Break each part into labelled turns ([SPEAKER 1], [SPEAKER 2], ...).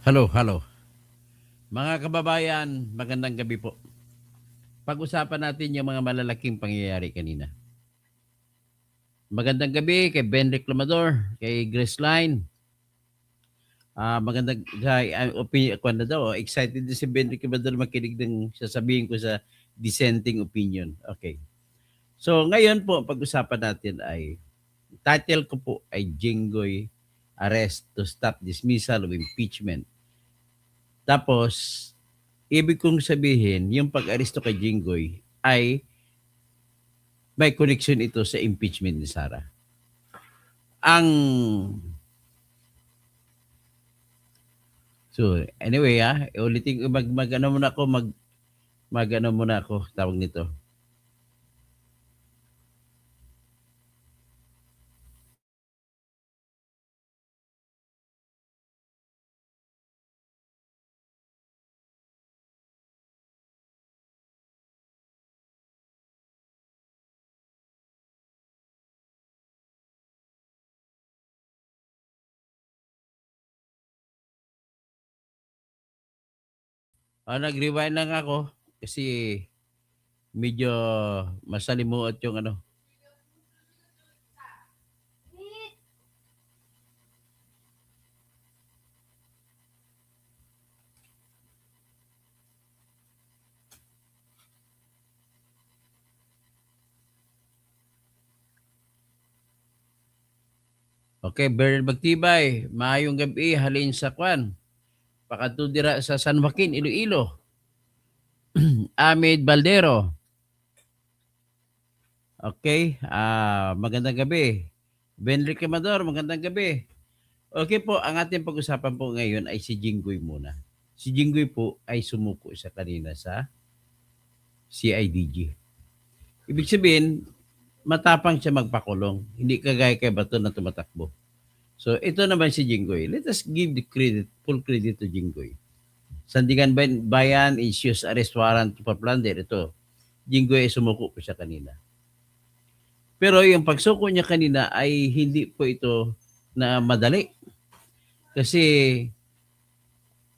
[SPEAKER 1] Hello, hello. Mga kababayan, magandang gabi po. Pag-usapan natin yung mga malalaking pangyayari kanina. Magandang gabi kay Ben Reclamador, kay Grace Line. Magandang opinion ko na daw. Excited din si Ben Reclamador makinig ng sasabihin ko sa dissenting opinion. Okay. So ngayon po, pag-usapan natin ay title ko po ay Jinggoy Arrest to Stop Dismissal of Impeachment. Tapos, ibig kong sabihin, yung pag-aresto kay Jinggoy ay may connection ito sa impeachment ni Sara. Ang So, anyway, ulitin mag-ano muna ako, mag-ano muna ako, tawag nito. Nag-rewind lang ako kasi medyo masalimuot yung ano. Okay, Beryl Magtibay, maayong gabi, halin sa kwan. Pakadto dira sa San Joaquin, Iloilo. Amid Baldero. Okay, magandang gabi. Ben Reclamador, magandang gabi. Okay po, ang ating pag-usapan po ngayon ay si Jinggoy muna. Si Jinggoy po ay sumuko sa kanina sa CIDG. Ibig sabihin, matapang siya magpakulong. Hindi kagaya kay Bato na tumatakbo. So ito naman si Jinggoy. Let us give the credit, full credit to Jinggoy. Sandigan Bayan issues arrest warrant for plunder. Ito, Jinggoy ay sumuko po siya kanina. Pero yung pagsuko niya kanina ay hindi po ito na madali. Kasi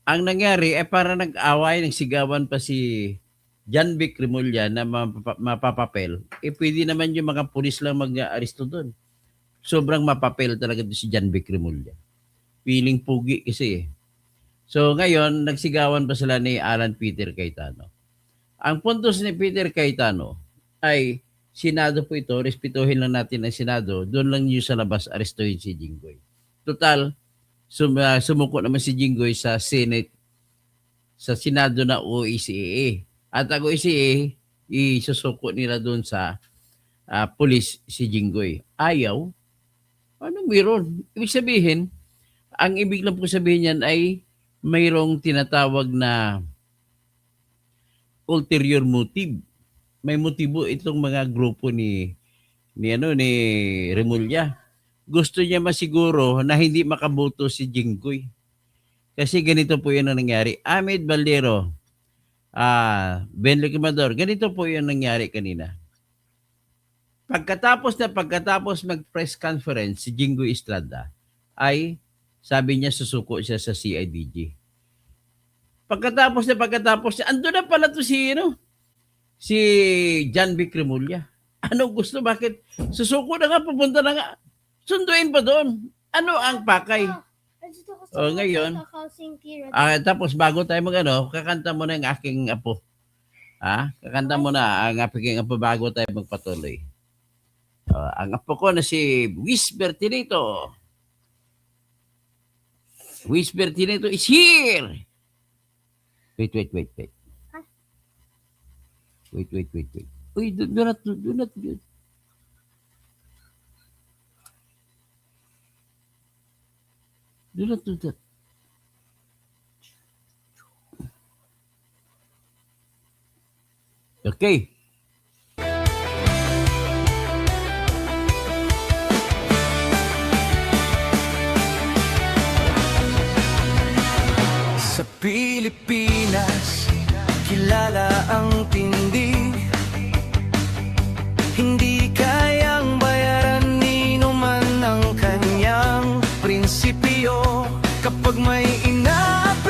[SPEAKER 1] ang nangyari ay para nag-away, nagsigawan pa si John Vic Remulla na mapapapel. Pwede naman yung mga pulis lang mag-aresto doon. Sobrang mapapel talaga si John Vic Remulla. Feeling pugi kasi eh. So ngayon, nagsigawan pa sila ni Alan Peter Cayetano. Ang puntos ni Peter Cayetano ay Senado po ito, respetuhin lang natin ang Senado, doon lang yung sa labas arestuhin si Jinggoy. Total, sumuko naman si Jinggoy sa Senate, sa Senado na OECA. At ang OECA, isusuko nila doon sa police si Jinggoy. Ayaw? Ano meron? Ibig sabihin, ang ibig lang po sabihin yan ay mayroong tinatawag na ulterior motive. May motibo itong mga grupo ni Remulla. Gusto niya masiguro na hindi makaboto si Jinggoy. Kasi ganito po yun ang nangyari. Amid Baldero, Ben Reclamador, ganito po yun nangyari kanina. Pagkatapos mag-press conference si Jinggoy Estrada, ay sabi niya susuko siya sa CIDG. Pagkatapos niya, ando na pala to si John Vic Remulla. Ano gusto? Bakit? Susuko na nga, pupunta na nga. Sunduin pa doon. Ano ang pakay? Ngayon, tapos bago tayo kakanta mo na ang aking apo. Kakanta mo na ang aking apo bago tayo magpatuloy. Ang apo ko na si Whisper Tinito. Whisper Tinito is here! Wait. Wait. Uy, do not. Do not do that. Okay.
[SPEAKER 2] Sa Pilipinas, kilala ang tindi. Hindi kayang bayaran nino man ang kanyang prinsipyo. Kapag may inaapi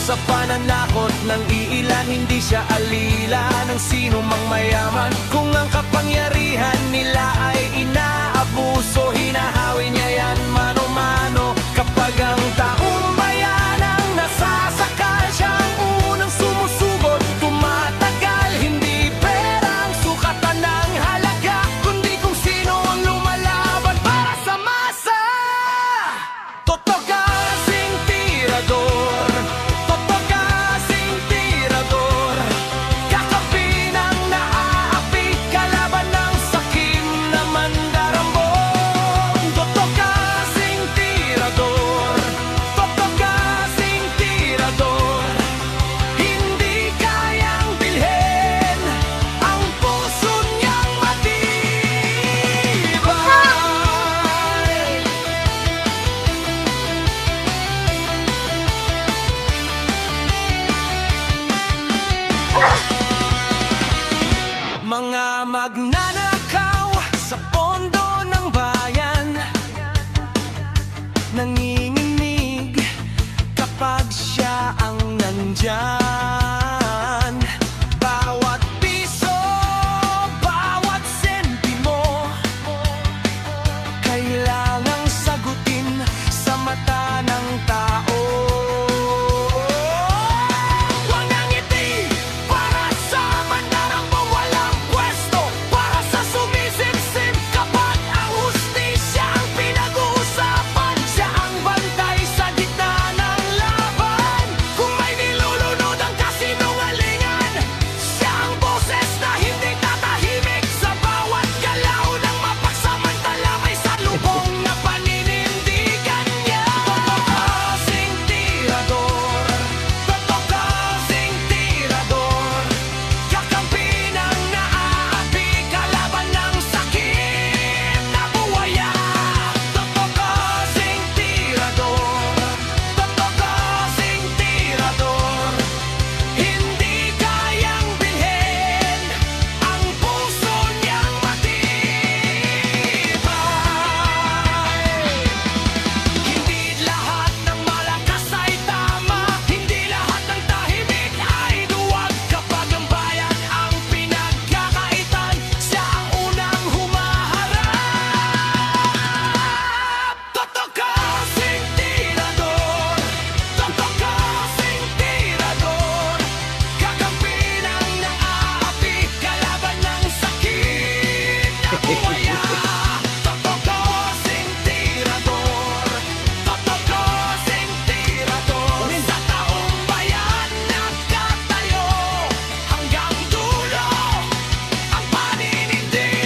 [SPEAKER 2] sa pananakot ng iilan. Hindi siya alila ng sino mang mayaman. Kung ang kapangyarihan nila ay inaabuso, hinahawi niya yan mano-mano. Kapag ang taong bayan ang nasasakal, siya ang unang sumusugot, tumatagal. Hindi perang sukatan ng halaga, kundi kung sino ang lumalaban para sa masa. Totoo kasing tirador, totoo kasing tirador, kakampi ng naaapi, kalaban ng sakim na mandarambon. Totoo kasing tirador, totoo kasing tirador, hindi kayang bilhin ang puso niyang matibay. Mga magnanakaw sa pondo ng bayan, nanginginig kapag siya ang nandyan. Bawat piso, bawat sentimo, kailangang sagutin sa mata ng tao. Walang ngiti para sa mandarambong walang pwesto, para sa sumisipsip kapag ang hustisya ang pinag-uusapan. Siya ang bantay sa gitna ng laban. Kung may nilulunod ang kasinungalingan, siya ang boses na hindi tatahimik. Sa bawat galaw ng mapagsamantala may salubong na paninindigan niya. Totoo kasing tirador, totoo kasing tirador, kakampi ng naaapi, kalaban ng sakit na buwaya. Totoo kasing tirador, totoo kasing tirador, hindi kayang bilhin ang puso niyang matibay. Hindi lahat ng malakas ay tama, hindi lahat ng tahimik ay duwag. Kapag ang bayan ang pinagkakaitan, siya ang unang humaharap. Totoo kasing tirador, totoo kasing tirador, kakampi ng naaapi, kalaban ng sakit na buwaya. Totoo kasing tirador, totoo kasing tirador, sa taong bayan nagkatayo, hanggang dulo ang paninindigan.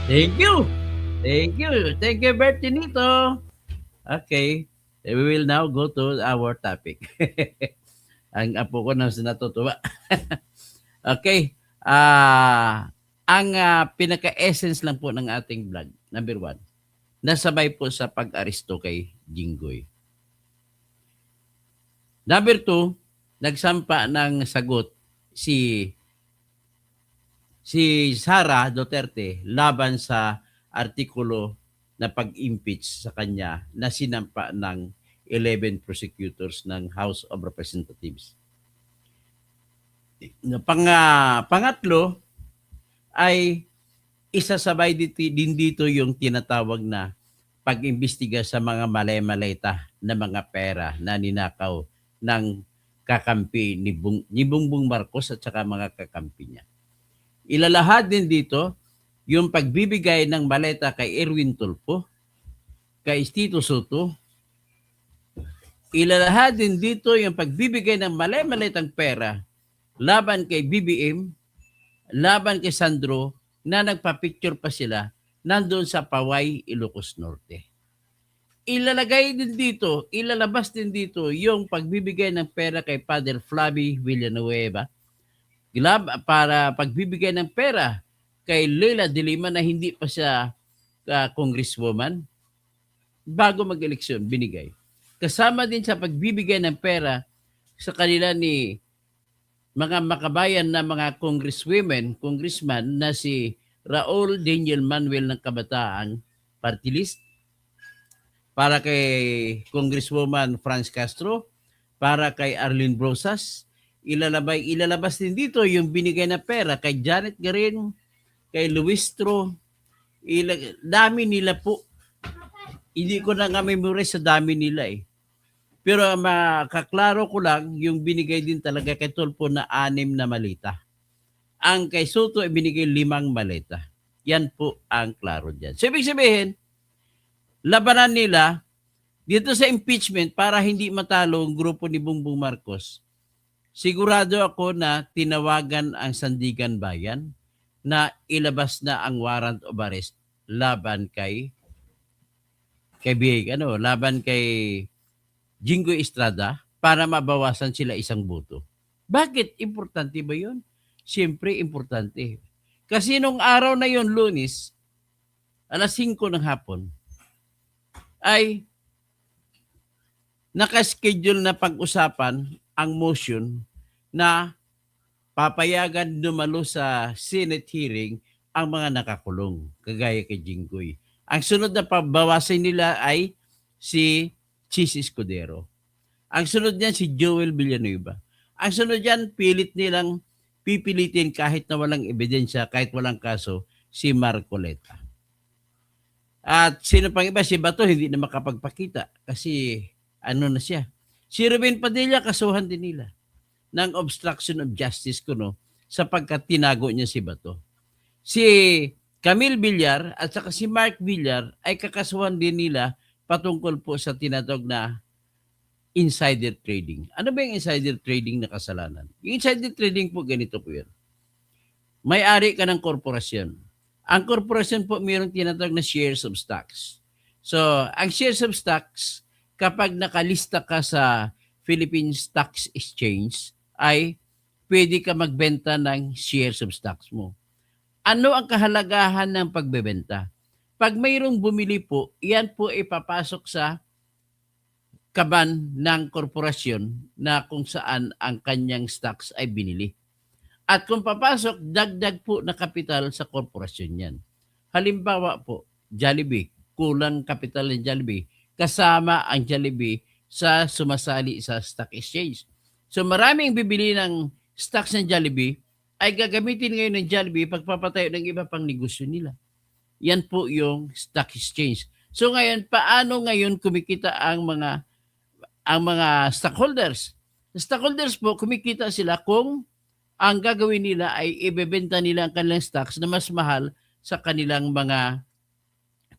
[SPEAKER 1] Thank you. Thank you. Thank you, Bertinito. Okay. We will now go to our topic. Ang apo ko na natutuwa. Okay. Ang pinaka-essence lang po ng ating vlog, number 1, nasabay po sa pag-aristo kay Jinggoy. Number 2, nagsampa ng sagot si Sara Duterte laban sa artikulo na pag-impeach sa kanya na sinampa ng 11 prosecutors ng House of Representatives. Pangatlo ay isasabay din dito yung tinatawag na pag-imbestiga sa mga malay-malayta na mga pera na ninakaw ng kakampi ni Bongbong Marcos at saka mga kakampi niya. Ilalahad din dito yung pagbibigay ng maleta kay Erwin Tulfo, kay Tito Soto. Ilalahad din dito yung pagbibigay ng malay-malaytang pera laban kay BBM, laban kay Sandro, na nagpa-picture pa sila nandoon sa Paway, Ilocos Norte. Ilalagay din dito, ilalabas din dito yung pagbibigay ng pera kay Father Flavie Villanueva para pagbibigay ng pera kay Leila de Lima na hindi pa siya congresswoman bago mag-eleksyon binigay. Kasama din sa pagbibigay ng pera sa kanila ni mga makabayan na mga congressman na si Raul Daniel Manuel ng Kabataan Party List, para kay Congresswoman Franz Castro, para kay Arlene Brosas. Ilalabas din dito yung binigay na pera kay Janet Garin, kay Luistro. Dami nila po. Hindi ko na nga memorize sa dami nila eh. Pero makaklaro ko lang, yung binigay din talaga kay Tulfo na 6 na maleta. Ang kay Soto ay binigay 5 maleta. Yan po ang klaro dyan. So, ibig sabihin, labanan nila dito sa impeachment para hindi matalo ang grupo ni Bongbong Marcos. Sigurado ako na tinawagan ang Sandigan Bayan na ilabas na ang warrant of arrest laban kay Jinggoy Estrada para mabawasan sila 1 boto. Bakit? Importante ba yun? Siyempre, importante. Kasi nung araw na yon, Lunes, alas 5 ng hapon, ay nakaschedule na pag-usapan ang motion na papayagan dumalo sa Senate hearing ang mga nakakulong, kagaya kay Jinggoy. Ang sunod na pabawasan nila ay si Chis Escudero. Ang sunod niyan si Joel Villanueva. Ang sunod niyan, pipilitin kahit na walang ebidensya, kahit walang kaso, si Marcoleta. At sino pang iba? Si Bato hindi na makapagpakita kasi ano na siya. Si Ruben Padilla, kasuhan din nila ng obstruction of justice sapagkat tinago niya si Bato. Si Camille Villar at saka si Mark Villar ay kakasuhan din nila patungkol po sa tinatawag na insider trading. Ano ba yung insider trading na kasalanan? Yung insider trading po, ganito po yan. May-ari ka ng korporasyon. Ang korporasyon po mayroong tinatawag na shares of stocks. So, ang shares of stocks, kapag nakalista ka sa Philippine Stock Exchange, ay pwede ka magbenta ng shares of stocks mo. Ano ang kahalagahan ng pagbebenta? Pag mayroong bumili po, yan po ipapasok sa kaban ng korporasyon na kung saan ang kanyang stocks ay binili. At kung papasok, dagdag po na kapital sa korporasyon yan. Halimbawa po, Jollibee, kulang kapital ng Jollibee, kasama ang Jollibee sa sumasali sa stock exchange. So maraming bibili ng stocks ng Jollibee ay gagamitin ngayon ng Jollibee pagpapatayo ng iba pang negosyo nila. Yan po yung stock exchange. So ngayon, paano ngayon kumikita ang mga stockholders? Stockholders po, kumikita sila kung ang gagawin nila ay ibebenta nila ang kanilang stocks na mas mahal sa kanilang mga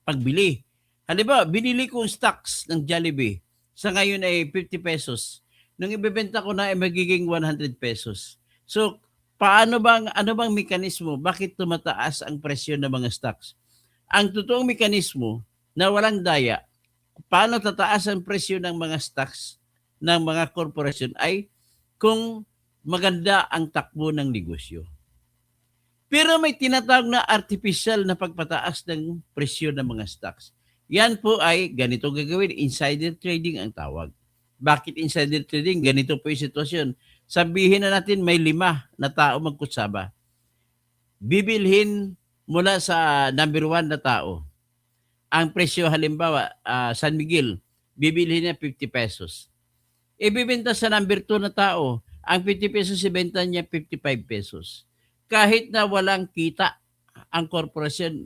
[SPEAKER 1] pagbili. Halimbawa, binili ko ang stocks ng Jollibee. Sa ngayon ay 50 pesos. Nung ibebenta ko na ay magiging 100 pesos. So, ano bang mekanismo? Bakit tumataas ang presyo ng mga stocks? Ang totoong mekanismo na walang daya, paano tataas ang presyo ng mga stocks ng mga korporasyon ay kung maganda ang takbo ng negosyo. Pero may tinatawag na artificial na pagpataas ng presyo ng mga stocks. Yan po ay ganito gagawin. Insider trading ang tawag. Bakit insider trading? Ganito po yung sitwasyon. Sabihin na natin may 5 na tao magkutsaba. Bibilhin mula sa number 1 na tao. Ang presyo halimbawa, San Miguel, bibilhin niya 50 pesos. Ibibenta sa number 2 na tao, ang 50 pesos ibenta niya 55 pesos. Kahit na walang kita ang korporasyon,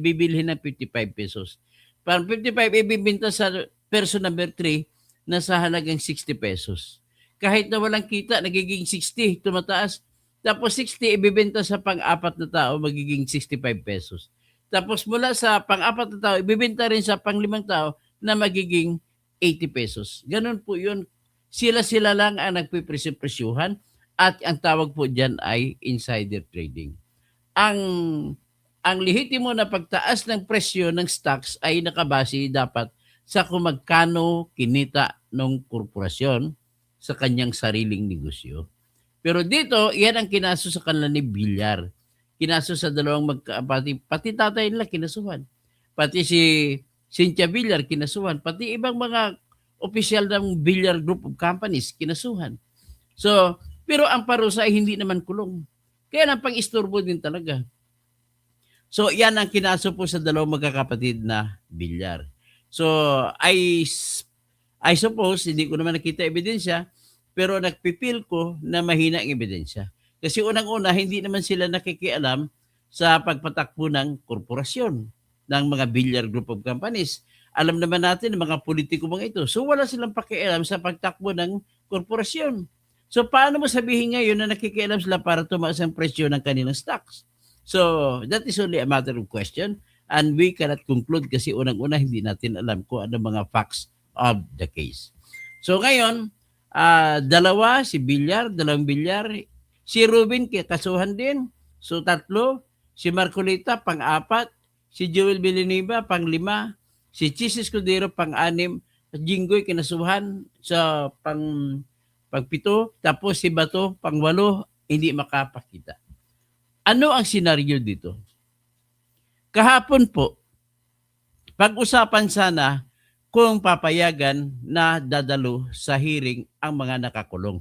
[SPEAKER 1] bibilhin ng 55 pesos. Parang 55 ibibenta sa person number 3 na sa halagang 60 pesos. Kahit na walang kita, nagiging 60, tumataas. Tapos 60 ibibenta sa pang-4 na tao, magiging 65 pesos. Tapos mula sa pang-4 na tao, ibibenta rin sa pang-5 tao na magiging 80 pesos. Ganun po yun. Sila-sila lang ang nagpipresyo-presyuhan at ang tawag po dyan ay insider trading. Ang lehitimo na pagtaas ng presyo ng stocks ay nakabase dapat sa kung magkano kinita ng korporasyon sa kanyang sariling negosyo. Pero dito, yan ang kinaso sa kanila ni Villar. Kinaso sa dalawang magkapatid. Pati tatay nila kinasuhan. Pati si Cynthia Villar kinasuhan. Pati ibang mga opisyal ng Villar Group of Companies, kinasuhan. So, pero ang parusa ay hindi naman kulong. Kaya lang pang-istorbo din talaga. So, yan ang kinaso po sa dalawang magkakapatid na Villar. So, I suppose, hindi ko naman nakita ebidensya, pero nagpipil ko na mahina ang ebidensya. Kasi unang-una, hindi naman sila nakikialam sa pagpatakbo ng korporasyon ng mga Villar Group of Companies. Alam naman natin ng mga politiko mga ito. So wala silang pakialam sa pagtakbo ng korporasyon. So paano mo sabihin ngayon na nakikialam sila para tumaas ang presyo ng kanilang stocks? So that is only a matter of question and we cannot conclude kasi unang-una hindi natin alam kung ano mga facts of the case. So ngayon, si dalawang Villar, si Ruben kasuhan din. So tatlo, si Marcolita pang-apat, si Joel Villanueva pang-5, si Chis Escudero pang-6, Jinggoy kinasuhan sa pang-7, tapos si Bato pang-8, hindi makapakita. Ano ang senaryo dito? Kahapon po, pag-usapan sana kung papayagan na dadalo sa hearing ang mga nakakulong.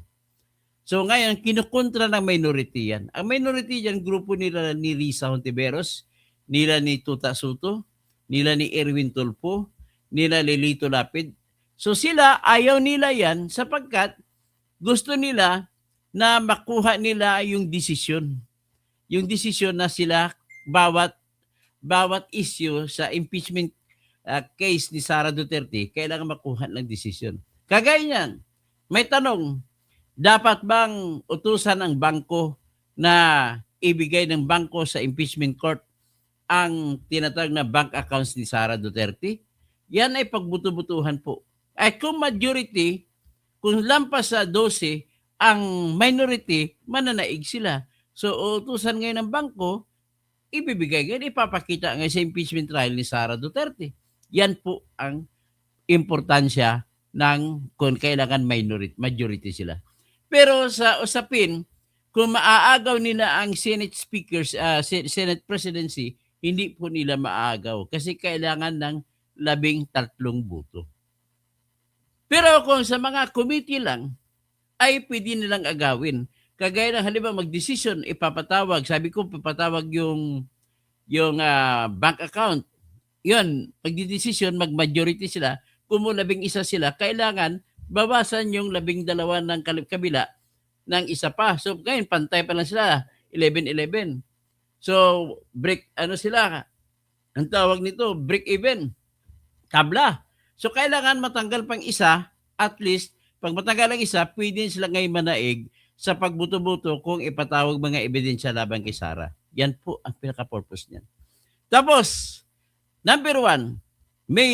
[SPEAKER 1] So ngayon, kinukontra ng minority yan. Ang minority yan, grupo nila ni Risa Hontiveros, nila ni Tuta Soto, nila ni Erwin Tulfo, nila ni Lito Lapid. So sila, ayaw nila yan sapagkat gusto nila na makuha nila yung desisyon. Yung desisyon na sila bawat issue sa impeachment case ni Sara Duterte, kailangan makuha ng desisyon. Kagaya niyan, may tanong, dapat bang utusan ang bangko na ibigay ng bangko sa impeachment court ang tinatawag na bank accounts ni Sara Duterte? Yan ay pagbuto-butuhan po. Ay kung majority, kung lampas sa 12, ang minority, mananaig sila. So utusan ngayon ng bangko, ibibigay ngayon, ipapakita ngayon sa impeachment trial ni Sara Duterte. Yan po ang importansya ng kung kailangan majority sila. Pero sa usapin, kung maaagaw nila ang Senate speakers, Senate presidency, hindi po nila maaagaw kasi kailangan ng 13 boto. Pero kung sa mga committee lang, ay pwede nilang agawin. Kagaya ng halimbawa mag-decision, ipapatawag. Sabi ko, papatawag yung bank account. Yun, pag-decision, mag-majority sila. Kung 11 sila, kailangan bawasan yung 12 ng kabila ng isa pa. So ngayon, pantay pa lang sila, 11-11. So, sila, ang tawag nito, break even. Tabla. So kailangan matanggal pang isa, at least, pag matanggal ang isa, pwede sila ngayon manaig sa pagbuto-buto kung ipatawag mga ebidensya laban kay Sara. Yan po ang pinaka-purpose niyan. Tapos, number 1, may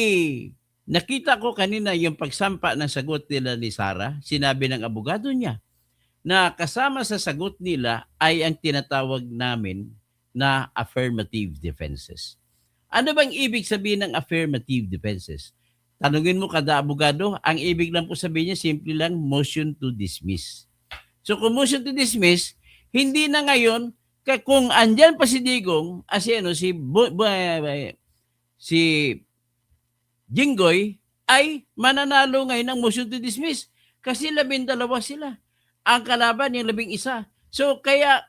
[SPEAKER 1] nakita ko kanina yung pagsampa ng sagot nila ni Sara. Sinabi ng abogado niya na kasama sa sagot nila ay ang tinatawag namin na affirmative defenses. Ano bang ibig sabihin ng affirmative defenses? Tanungin mo kada abogado, ang ibig lang po sabihin niya, simple lang, motion to dismiss. So kung motion to dismiss, hindi na ngayon, kung andyan pa si Digong, si Jinggoy, ay mananalo ngayon ng motion to dismiss. Kasi 12 sila. Ang kalaban yung 11. So kaya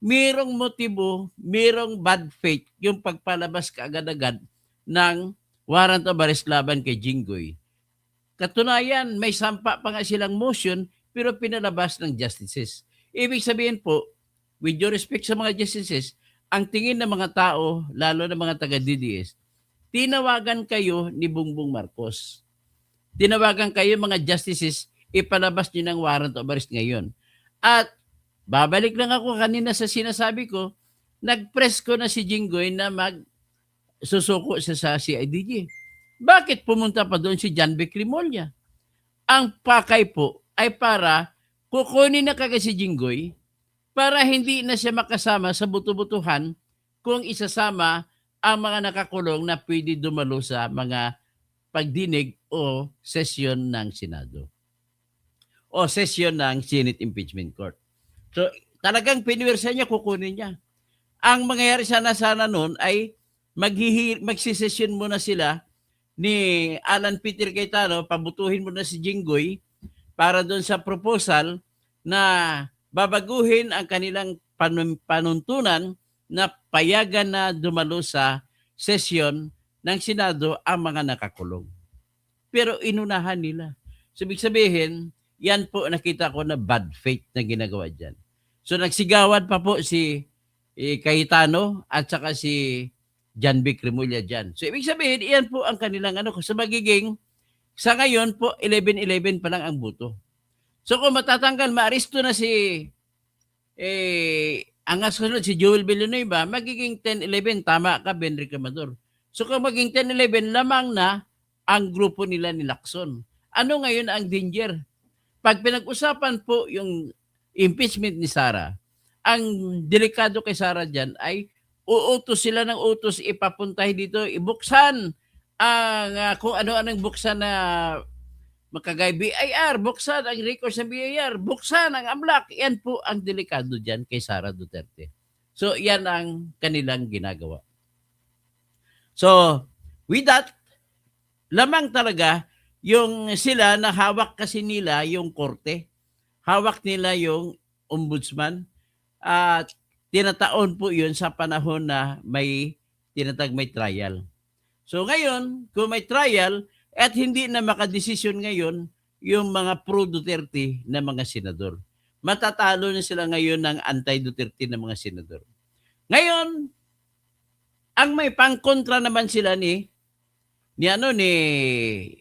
[SPEAKER 1] mayroong motibo, mayroong bad faith yung pagpalabas kaagad-agad ng warrant of arrest laban kay Jinggoy. Katunayan, may sampa pa nga silang motion pero pinalabas ng justices. Ibig sabihin po, with due respect sa mga justices, ang tingin ng mga tao, lalo ng mga taga-DDS, tinawagan kayo ni Bongbong Marcos. Tinawagan kayo mga justices, ipalabas nyo ng warrant of arrest ngayon. At babalik lang ako kanina sa sinasabi ko, nag-press ko na si Jinggoy na susuko sa CIDG. Bakit pumunta pa doon si John Vic Remulla? Ang pakay po ay para kukunin na kagad si Jinggoy para hindi na siya makasama sa buto-butuhan kung isasama ang mga nakakulong na pwede dumalo sa mga pagdinig o sesyon ng Senado o sesyon ng Senate Impeachment Court. So talagang piniwersa niya, kukunin niya. Ang mangyayari sana noon ay magsisesyon muna sila ni Alan Peter Cayetano, pabutuhin mo na si Jinggoy para doon sa proposal na babaguhin ang kanilang panuntunan na payagan na dumalo sa sesyon ng Senado ang mga nakakulong. Pero inunahan nila. So, ibig sabihin, yan po nakita ko na bad faith na ginagawa dyan. So, nagsigawan pa po si Cayetano at saka si John Vic Remulla dyan. So, ibig sabihin, iyan po ang kanilang ano. So, magiging, sa ngayon po, 11-11 pa lang ang boto. So, kung matatanggal, maaresto na si ang kasunod si Joel Villanueva, magiging 10-11. Tama ka, Benry Camador. So, kung maging 10-11, lamang na ang grupo nila ni Lacson. Ano ngayon ang danger? Pag pinag-usapan po yung impeachment ni Sara, ang delikado kay Sara dyan ay uutos sila ng utos, ipapuntay dito, ibuksan ang kung ano-anong buksan na makagay BIR, buksan ang records ng BIR, buksan ang AMLAC. Yan po ang delikado dyan kay Sara Duterte. So, yan ang kanilang ginagawa. So, with that, lamang talaga yung sila na hawak kasi nila yung korte, hawak nila yung ombudsman, at tinataon po yun sa panahon na may may trial. So ngayon, kung may trial at hindi na makadesisyon ngayon yung mga pro-Duterte na mga senador, matatalo na sila ngayon ng anti-Duterte na mga senador. Ngayon, ang may pangkontra naman sila ni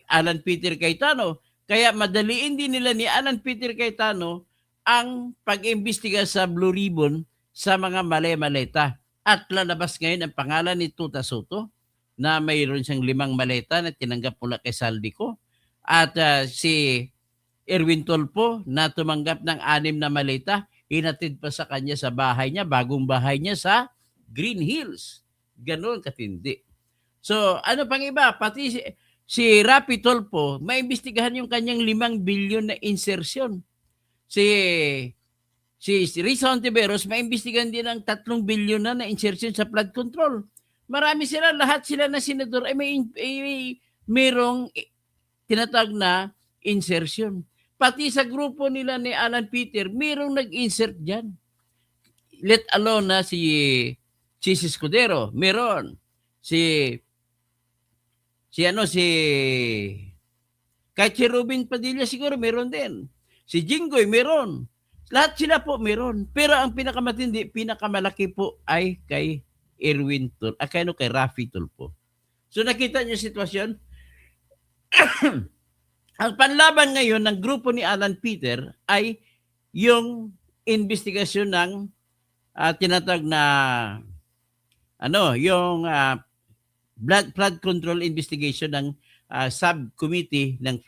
[SPEAKER 1] Alan Peter Cayetano. Kaya madaliin din nila ni Alan Peter Cayetano ang pag-imbestiga sa Blue Ribbon sa mga mali-maleta. At lalabas ngayon ang pangalan ni Tuta Soto na mayroon siyang 5 maleta na tinanggap mula kay Saldico. At si Erwin Tolpo na tumanggap ng 6 na maleta, hinatid pa sa kanya sa bahay niya, bagong bahay niya sa Green Hills. Ganon katindi. So, ano pang iba? Pati si Rapi Tolpo, maimbestigahan yung kanyang 5 billion na insertion. Si Risa Hontiveros, maimbestigahan din ang 3 billion na insertion sa flood control. Marami sila, lahat sila na senador ay mayroong tinatag na insertion. Pati sa grupo nila ni Alan Peter, mayroong nag-insert dyan. Let alone na si Escudero, meron. Kahit si Robin Padilla siguro meron din. Si Jinggoy meron. Lahat sila po meron. Pero ang pinakamatindi, pinakamalaki po ay kay kay Rafi Tulfo. So nakita niyo yung sitwasyon? Ang panlaban ngayon ng grupo ni Alan Peter ay yung investigasyon ng tinatag na yung flood control investigation ng subcommittee ng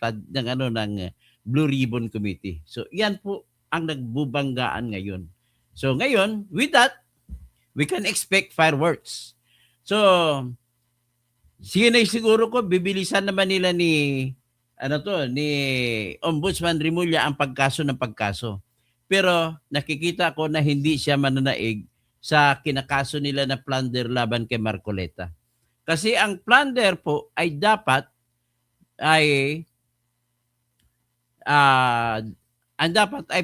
[SPEAKER 1] Blue Ribbon Committee. So yan po ang nagbubanggaan ngayon. So ngayon, with that, we can expect fireworks. So siguro ko bibilisan naman nila ni Ombudsman Remulla ang pagkaso ng pagkaso. Pero nakikita ko na hindi siya mananaig sa kinakaso nila na plunder laban kay Marcoleta. Kasi ang plunder po ay dapat ay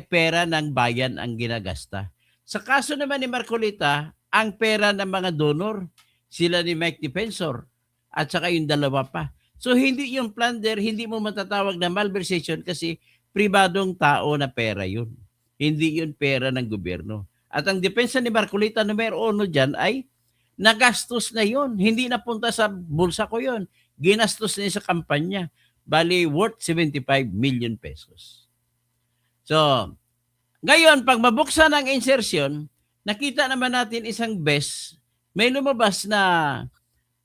[SPEAKER 1] pera ng bayan ang ginagasta. Sa kaso naman ni Marcoleta, ang pera ng mga donor, sila ni Mike Defensor at saka yung dalawa pa. So hindi yung plunder, hindi mo matatawag na malversation kasi pribadong tao na pera yun. Hindi yun pera ng gobyerno. At ang depensa ni Marcoleta numero 1 dyan ay nagastos na yun. Hindi napunta sa bulsa ko yun. Ginastos niya sa kampanya. Bali, worth 75 million pesos. So, ngayon, pag mabuksan ang insertion, nakita naman natin isang BES, may lumabas na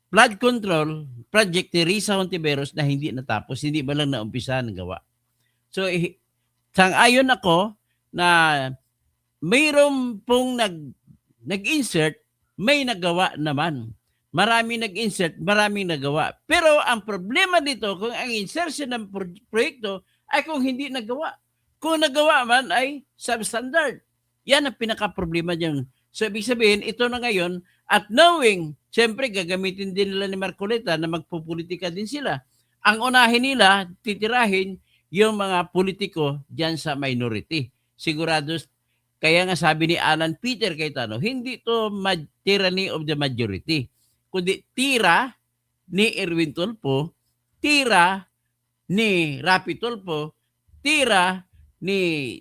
[SPEAKER 1] flood control project ni Risa Hontiveros na hindi natapos, hindi ba lang naumpisa ng gawa. So, sang-ayon ako na mayroon pong nag-insert, may nagawa naman. Maraming nag-insert, maraming nagawa. Pero ang problema dito, kung ang insertion ng proyekto ay kung hindi nagawa. Kung nagawa man ay substandard. Yan ang pinaka-problema dyan So, ibig sabihin, ito na ngayon, at knowing, siyempre, gagamitin din nila ni Marcoleta na magpupolitika din sila. Ang unahin nila, titirahin yung mga politiko diyan sa minority. Sigurado, kaya nga sabi ni Alan Peter Cayetano, hindi to tyranny of the majority, kundi tira ni Erwin Tulfo, tira ni Rapi Tulfo, tira ni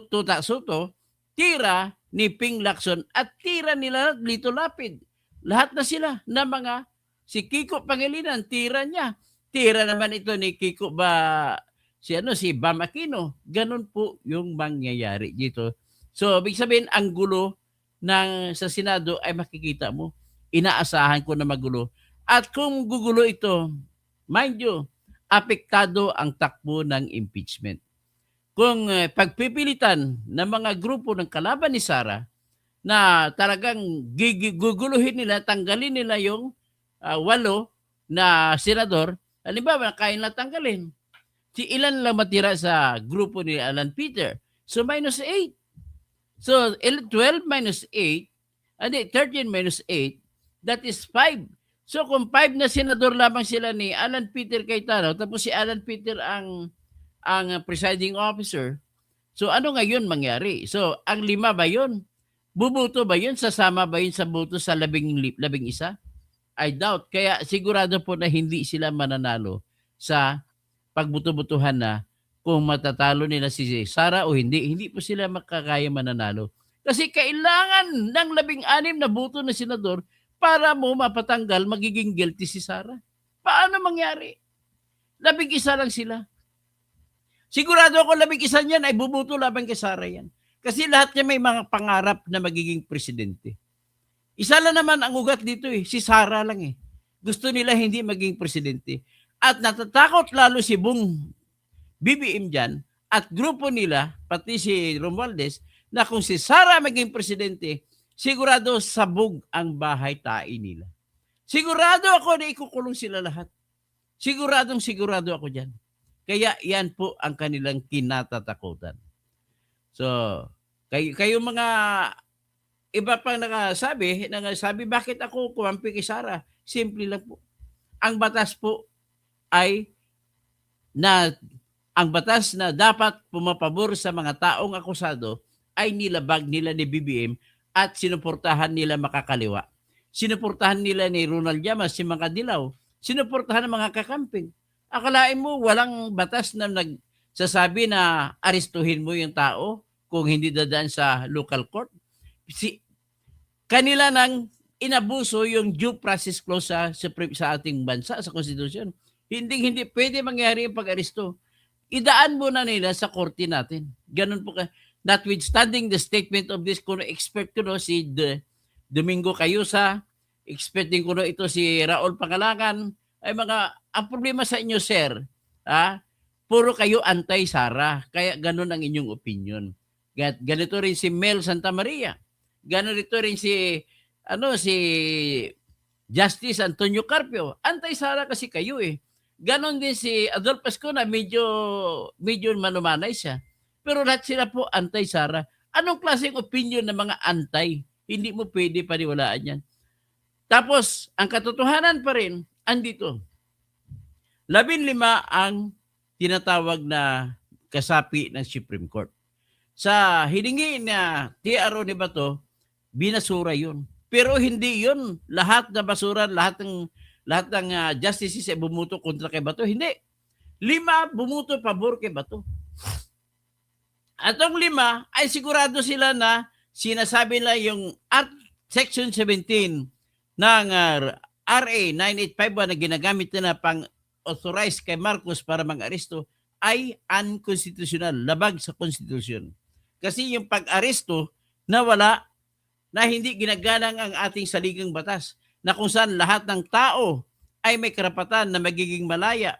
[SPEAKER 1] Tuta Soto, tira ni Ping Lacson, at tira nila Lito Lapid. Lahat na sila na mga, si Kiko Pangilinan, tira niya. Tira naman ito ni Kiko si Bam Aquino. Ganun po yung mangyayari dito. So, ibig sabihin, ang gulo sa Senado ay makikita mo. Inaasahan ko na magulo. At kung gugulo ito, mind you, apektado ang takbo ng impeachment. Kung pagpipilitan ng mga grupo ng kalaban ni Sara na talagang guguluhin nila, tanggalin nila yung 8 na senador, halimbawa, kaya na tanggalin. Si ilan lang matira sa grupo ni Alan Peter? So, minus 8. So, 12 minus 8, 13 minus 8, that is 5. So, kung 5 na senador lamang sila ni Alan Peter Cayetano, tapos si Alan Peter ang presiding officer, so ano ngayon mangyari? So, ang 5 ba yun? Bubuto ba yun? Sasama ba yun sa boto sa 11? I doubt. Kaya sigurado po na hindi sila mananalo sa pagbuto-butuhan na kung matatalo nila si Sara o hindi. Hindi po sila makakaya mananalo. Kasi kailangan ng 16 na boto na senador para mo mapatanggal, magiging guilty si Sara. Paano mangyari? 11 lang sila. Sigurado ako 11 niyan ay bubuto laban kay Sara yan. Kasi lahat niya may mga pangarap na magiging presidente. Isa lang naman ang ugat dito si Sara lang Gusto nila hindi maging presidente. At natatakot lalo si BBM dyan at grupo nila, pati si Romualdez, na kung si Sara maging presidente, sigurado sabog ang bahay tae nila. Sigurado ako na ikukulong sila lahat. Sigurado ako dyan. Kaya yan po ang kanilang kinatatakutan. So, kayo mga iba pang nagsabi, bakit ako kumampi kay Sara? Simple lang po. Ang batas po ay ang batas na dapat pumapabor sa mga taong akusado ay nilabag nila ni BBM at sinuportahan nila makakaliwa. Sinuportahan nila ni Ronald Llamas, si mga dilaw. Sinuportahan ng mga kakamping. Akalain mo walang batas na nagsasabi na arestuhin mo yung tao kung hindi dadaan sa local court? Kanila nang inabuso yung due process clause sa ating bansa, sa konstitusyon. Hindi pwede mangyari yung pag-aresto. Idaan muna nila sa korte natin. Ganun po notwithstanding the statement of this expert ko si Domingo Cayusa, expert din ko ito si Raul Pangalangan, ay ang problema sa inyo, sir, puro kayo anti-Sara, kaya ganun ang inyong opinion. Ganito rin si Mel Santa Maria. Ganito rin si Justice Antonio Carpio. Anti-Sara kasi kayo Ganon din si Adolfo Escona, medyo manumanay siya. Pero lahat sila po anti-Sara. Anong klaseng opinion ng mga anti? Hindi mo pwede paniwalaan yan. Tapos, ang katotohanan pa rin, andito. 15 ang tinatawag na kasapi ng Supreme Court. Sa hiningi na TRO ni Bato, binasura yun. Pero hindi yun. Lahat na basura, lahat ng justices ay bumuto kontra kay Bato. Hindi. 5 bumuto pabor kay Bato. At ang 5 ay sigurado sila na sinasabi nila yung Section 17 ng RA 9851 na ginagamit na pang-authorize kay Marcos para mag-aresto ay unconstitutional, labag sa konstitusyon. Kasi yung pag-aresto na hindi ginagalang ang ating saligang batas, na kung saan lahat ng tao ay may karapatan na magiging malaya,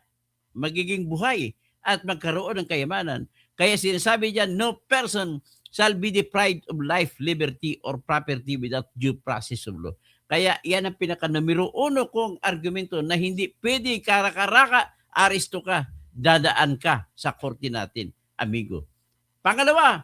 [SPEAKER 1] magiging buhay, at magkaroon ng kayamanan. Kaya sinasabi diyan, no person shall be deprived of life, liberty, or property without due process of law. Kaya yan ang pinaka-numero 1 kong argumento na hindi pwede kara-karaka, aresto ka, dadaan ka sa korte natin, amigo. Pangalawa,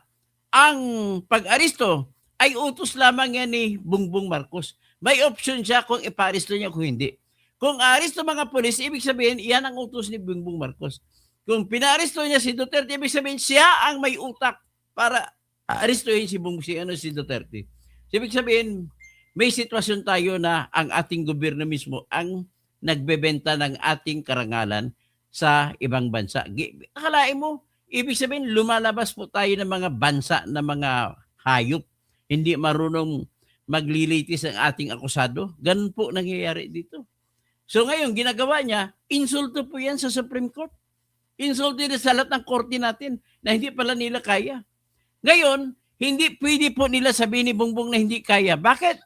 [SPEAKER 1] ang pag-aresto ay utos lamang yan ni Bongbong Marcos. May option siya kung iparesto niya kung hindi. Kung aresto mga pulis, ibig sabihin, yan ang utos ni Bongbong Marcos. Kung pinaresto niya si Duterte, ibig sabihin, siya ang may utak para arestuhin si Duterte. Ibig sabihin, may sitwasyon tayo na ang ating gobyerno mismo ang nagbebenta ng ating karangalan sa ibang bansa. Akalain mo, ibig sabihin, lumalabas po tayo ng mga bansa na mga hayop. Hindi marunong maglilitis ang ating akusado. Ganun po nangyayari dito. So ngayon, ginagawa niya, insulto po yan sa Supreme Court. Insulto din sa lahat ng korte natin na hindi pala nila kaya. Ngayon, hindi pwede po nila sabihin ni Bongbong na hindi kaya. Bakit?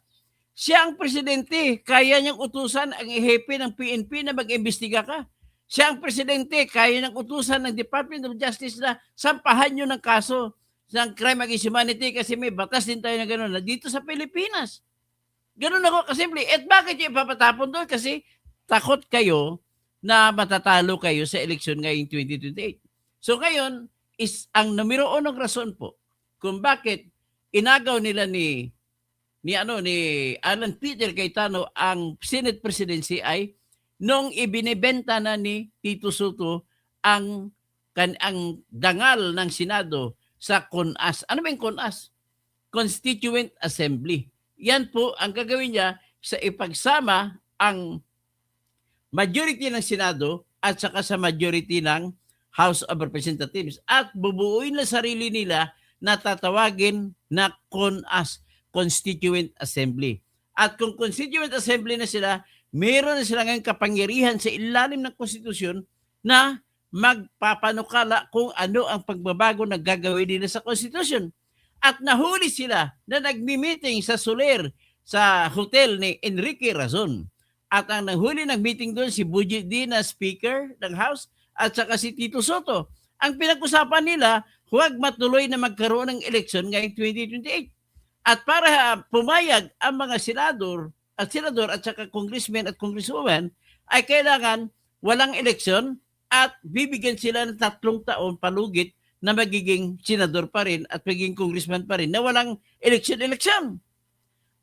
[SPEAKER 1] Siya ang presidente. Kaya niyang utusan ang hepe ng PNP na mag-imbestiga ka. Siya ang presidente. Kaya niyang utusan ng Department of Justice na sampahan niyo ng kaso ng crime against humanity kasi may batas din tayo na gano'n na dito sa Pilipinas. Gano'n ako kasimple. At bakit yung ipapatapon doon? Kasi takot kayo na matatalo kayo sa eleksyon ngayong 2028. So ngayon, is ang numero unong rason po kung bakit inagaw nila ni Alan Peter Cayetano ang Senate presidency ay nung ibinebenta na ni Tito Soto ang dangal ng Senado sa CONAS. Ano ba yung CONAS? Constituent Assembly. Yan po ang gagawin niya sa ipagsama ang majority ng Senado at saka sa majority ng House of Representatives at bubuuin na sarili nila na tatawagin na CONAS, Constituent Assembly. At kung Constituent Assembly na sila, meron na sila ngayong kapangyarihan sa ilalim ng konstitusyon na magpapanukala kung ano ang pagbabago na gagawin nila sa konstitusyon. At nahuli sila na nagmi-meeting sa Soler sa hotel ni Enrique Razon. At ang nahuli ng meeting doon si Budget D na Speaker ng House at saka si Tito Soto. Ang pinag-usapan nila, huwag matuloy na magkaroon ng eleksyon ngayong 2028. At para pumayag ang mga senador at saka congressmen at congresswoman ay kailangan walang eleksyon at bibigyan sila ng 3 taon palugit na magiging senador pa rin at magiging congressman pa rin na walang eleksyon.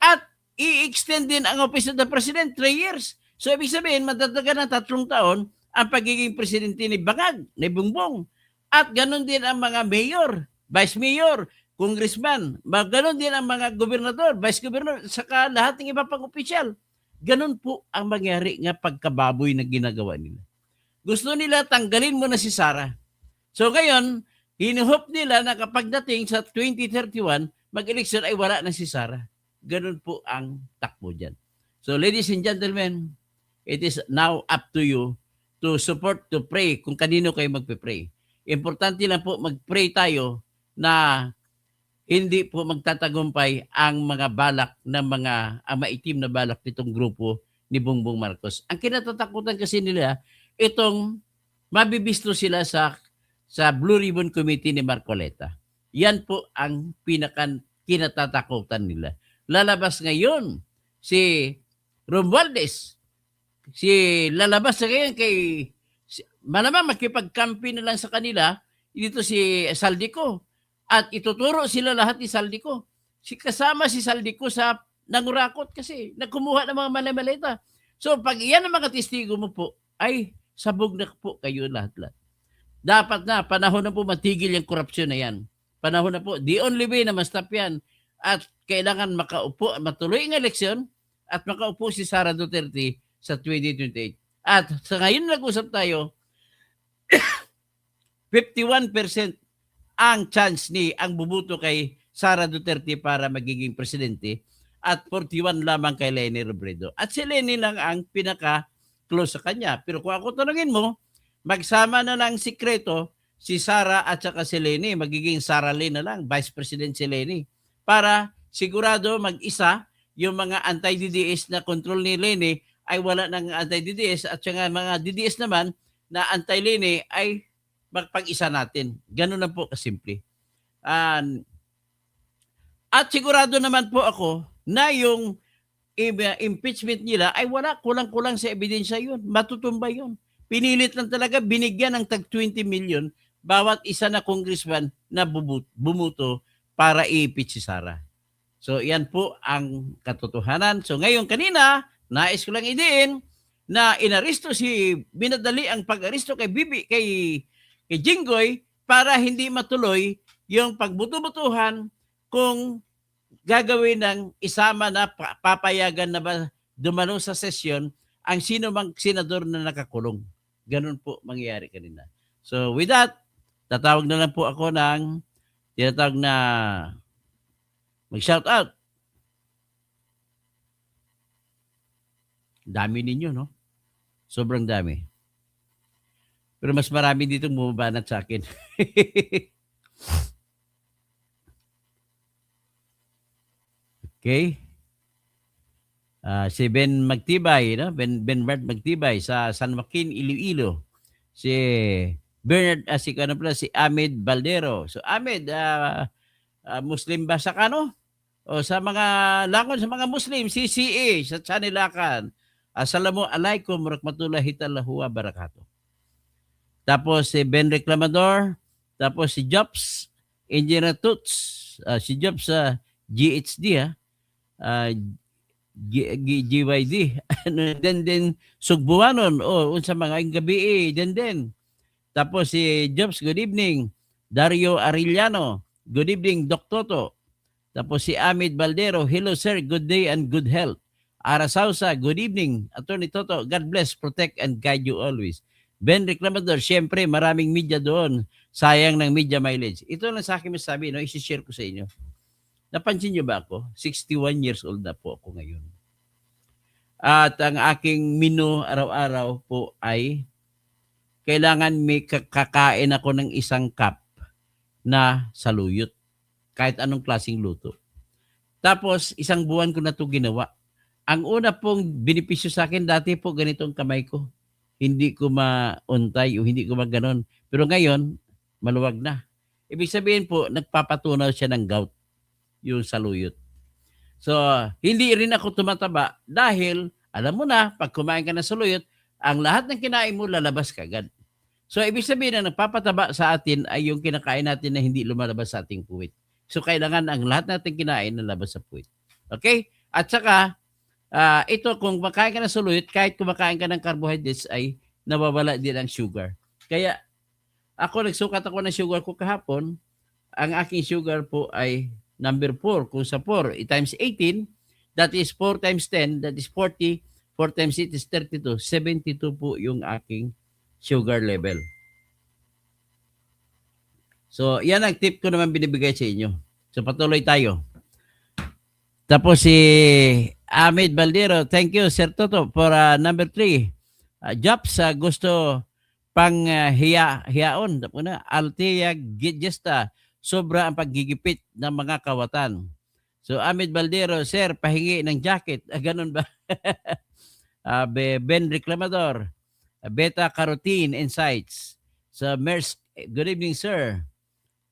[SPEAKER 1] At i-extend din ang office of the president 3 years. So ibig sabihin, madadagan ng 3 taon ang pagiging presidente ni Bangag, ni Bongbong. At ganon din ang mga mayor, vice mayor, congressman, ganon din ang mga gobernador, vice gobernador, saka lahat ng iba pang opisyal. Ganon po ang mangyari nga pagkababoy na ginagawa nila. Gusto nila tanggalin mo na si Sara. So ngayon, hinuhop nila na kapag dating sa 2031, mag-eleksyon ay wala na si Sara. Ganun po ang takbo dyan. So ladies and gentlemen, it is now up to you to support, to pray kung kanino kayo magpe-pray. Importante lang po mag-pray tayo na hindi po magtatagumpay ang mga balak ng ang maitim na balak nitong grupo ni Bongbong Marcos. Ang kinatatakutan kasi nila, itong mabibisto sila sa Blue Ribbon Committee ni Marcoleta. Yan po ang kinatatakutan nila. Lalabas ngayon si Romualdez. Lalabas na ngayon malamang makipag-campaign na lang sa kanila dito si Saldico. At ituturo sila lahat ni Saldico. Kasama si Saldico sa nangurakot kasi nagkumuha ng mga malamaleta. So pag iyan ang mga testigo mo po, ay sabog na po kayo lahat-lahat. Dapat na, panahon na po matigil yung korupsyon na yan. Panahon na po, the only way na ma-stop yan. At kailangan matuloy ang eleksyon at makaupo si Sara Duterte sa 2028. At sa ngayon nag-usap tayo, 51% ang chance ang bubuto kay Sara Duterte para magiging presidente at 41 lamang kay Leni Robredo. At si Leni lang ang pinaka-close sa kanya. Pero kung ako tanungin mo, magsama na lang sikreto si Sara at saka si Leni. Magiging Sara Leni na lang, Vice President si Leni. Para sigurado mag-isa yung mga anti-DDS na control ni Leni ay wala ng anti-DDS at saka mga DDS naman na anti-Leni ay magpag-isa natin. Ganun lang po kasimple. At sigurado naman po ako na yung impeachment nila ay wala, kulang-kulang sa ebidensya yun. Matutumbay yun. Pinilit lang talaga, binigyan ng tag 20 million bawat isa na congressman na bumuto para i-impeach si Sara. So yan po ang katotohanan. So ngayon kanina, nais ko lang idiin na inaresto binadali ang pag-aresto kay kay Jinggoy para hindi matuloy yung pagbuto-butuhan kung gagawin ng isama na papayagan na ba dumalo sa sesyon ang sino mang senador na nakakulong. Ganun po mangyayari kanina. So with that, tatawag na lang po ako ng tinatawag na mag-shout out. Dami ninyo, no? Sobrang dami. Pero mas marami dito bumabanat sa akin. Okay. Si Ben Magtibay, no? Bernard Magtibay sa San Joaquin, Iloilo. Si Bernard, si Ahmed Baldero. So Ahmed, Muslim ba sa kano? O sa mga langon sa mga Muslim, CCA sa Chanilacan. Assalamualaikum warahmatullahi wa barakatuh. Tapos si Ben Reclamador, tapos si Jobs, Engineer Toots, si Jobs sa GHD, GYD. then Sugbuanon, unsa mga ang gabi then. Tapos si Jobs, good evening. Dario Arellano, good evening, Doc Toto. Tapos si Ahmed Baldero, hello sir, good day and good health. Ara Sausa, good evening. Attorney Toto, God bless, protect and guide you always. Ben Reclamador, syempre maraming media doon. Sayang ng media mileage. Ito lang sa akin masabi, no? I-share ko sa inyo. Napansin niyo ba ako? 61 years old na po ako ngayon. At ang aking menu araw-araw po ay kailangan may kakain ako ng isang cup na saluyot. Kahit anong klaseng luto. Tapos, isang buwan ko na ito ginawa. Ang una pong benepisyo sa akin, dati po ganitong kamay ko. Hindi ko mauntay o hindi ko maganon. Pero ngayon, maluwag na. Ibig sabihin po, nagpapatunaw siya ng gout, yung saluyot. So, hindi rin ako tumataba dahil, alam mo na, pag kumain ka ng saluyot, ang lahat ng kinain mo, lalabas kagad. So, ibig sabihin na nagpapataba sa atin ay yung kinakain natin na hindi lumalabas sa ating puwit. So, kailangan ang lahat natin kinain na labas sa puwit. Okay? At saka, ito, kung makain ka ng saluyot, kahit kumakain ka ng carbohydrates, ay nawawala din ang sugar. Kaya, nagsukat ako ng sugar ko kahapon. Ang aking sugar po ay number 4. Kung sa 4, times 18, that is 4 times 10, that is 40. 4 times 8 is 32. 72 po yung aking sugar level. So, yan ang tip ko naman binibigay sa inyo. So, patuloy tayo. Tapos si Ahmed Baldero, thank you, Sir Toto, for number 3. Jobs, gusto pang hiyaon. Tapos na, Altea Gesta, sobra ang paggigipit ng mga kawatan. So, Ahmed Baldero, Sir, pahingi ng jacket. Ganun ba? Ben Reclamador, Beta Carotene Insights. So, Mersk, good evening, sir.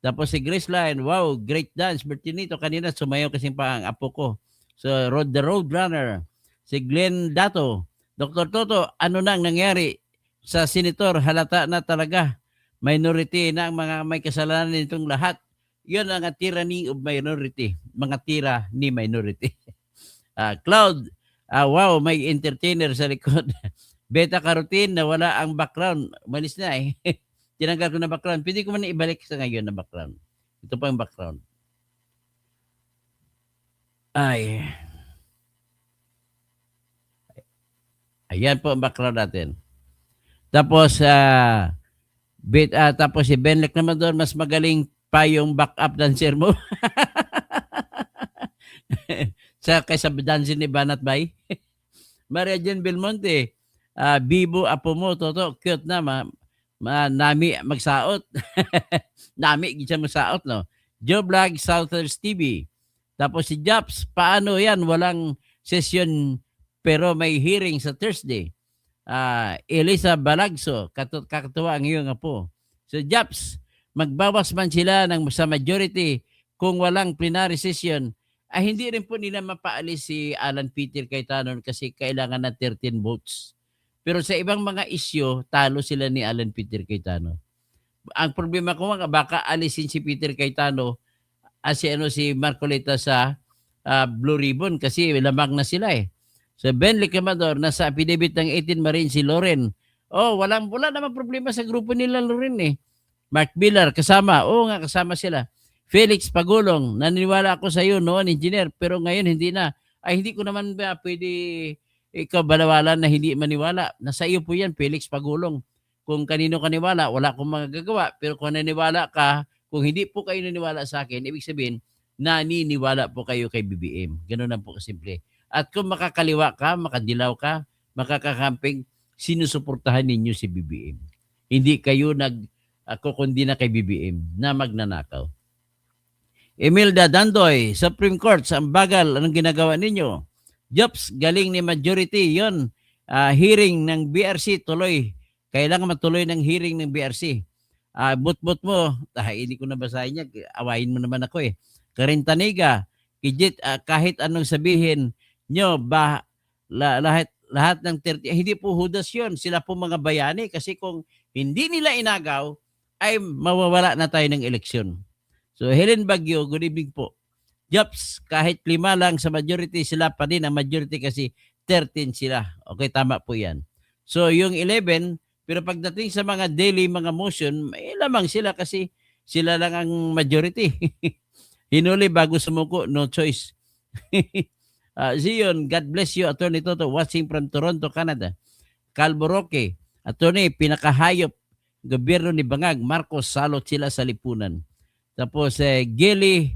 [SPEAKER 1] Tapos si Grace Line, wow, great dance. Bertinito, kanina sumayaw kasing pa ang apo ko. So, the Roadrunner. Si Glenn Dato, Dr. Toto, ano nang nangyari sa senator? Halata na talaga. Minority na ang mga may kasalanan nitong lahat. Yun ang tyranny of minority. Mga tira ni minority. Cloud, wow, may entertainer sa likod. Beta Carotene, nawala ang background. Malis na eh. Tinanggal ko na background. Pwede ko man ibalik sa ngayon na background. Ito pa yung background. Ay. Ayan po ang background natin. Tapos, tapos si Ben Reclamador, mas magaling pa yung backup dancer mo. Kaysa dancer ni Banat Bay. Maria Jane Belmonte, Bibo, apo mo, Toto, cute na, nami magsaot. Nami gisa magsaot, no? Joe Vlog, Southers TV. Tapos si Jobs, paano yan? Walang session pero may hearing sa Thursday. Elisa Balagso, kakatuwa ang iyong apo. So Jobs, magbawas man sila sa majority kung walang plenary session, hindi rin po nila mapaalis si Alan Peter Cayetano kasi kailangan ng 13 votes. Pero sa ibang mga issue, talo sila ni Alan Peter Cayetano. Ang problema ko baka alisin si Peter Cayetano si Marcoleta sa Blue Ribbon kasi lamang na sila eh. So Ben Leclamador, nasa affidavit ng 18 Marine si Loren. Oh, wala namang problema sa grupo nila Loren eh. Mark Villar kasama. Oo nga, kasama sila. Felix Pagulong, naniniwala ako sa iyo noon, engineer, pero ngayon hindi na. Ay, hindi ko naman ba pwede ikaw balawalan na hindi maniwala. Nasa iyo po yan, Felix Pagulong. Kung kanino kaniwala, wala akong magagawa. Pero kung naniniwala ka, kung hindi po kayo naniniwala sa akin, ibig sabihin, naniniwala po kayo kay BBM. Ganun lang po kasimple. At kung makakaliwa ka, makadilaw ka, makakakamping, sinusuportahan ninyo si BBM. Hindi kayo kukundi na kay BBM na magnanakaw. Imelda Dandoy, Supreme Court, ang bagal, anong ginagawa ninyo? Jobs, galing ni majority, yon. Hearing ng BRC, tuloy. Kailangan matuloy ng hearing ng BRC. But mo, hindi ko nabasahin niya, awayin mo naman ako eh. Karintaniga, Kijit, kahit anong sabihin nyo, lahat ng 30, hindi po hudas yun. Sila po mga bayani kasi kung hindi nila inagaw, ay mawawala na tayo ng eleksyon. So Helen Bagyo, good evening po. Jobs, kahit 5 lang sa majority, sila pa din ang majority kasi 13 sila. Okay, tama po yan. So yung 11, pero pagdating sa mga daily, mga motion, may lamang sila kasi sila lang ang majority. Hinuli bago sumuko, no choice. Zion, God bless you, Attorney Toto, watching from Toronto, Canada. Calvo Roque, Attorney, pinakahayop gobyerno ni Bangag, Marcos, salot sila sa lipunan. Tapos, Geli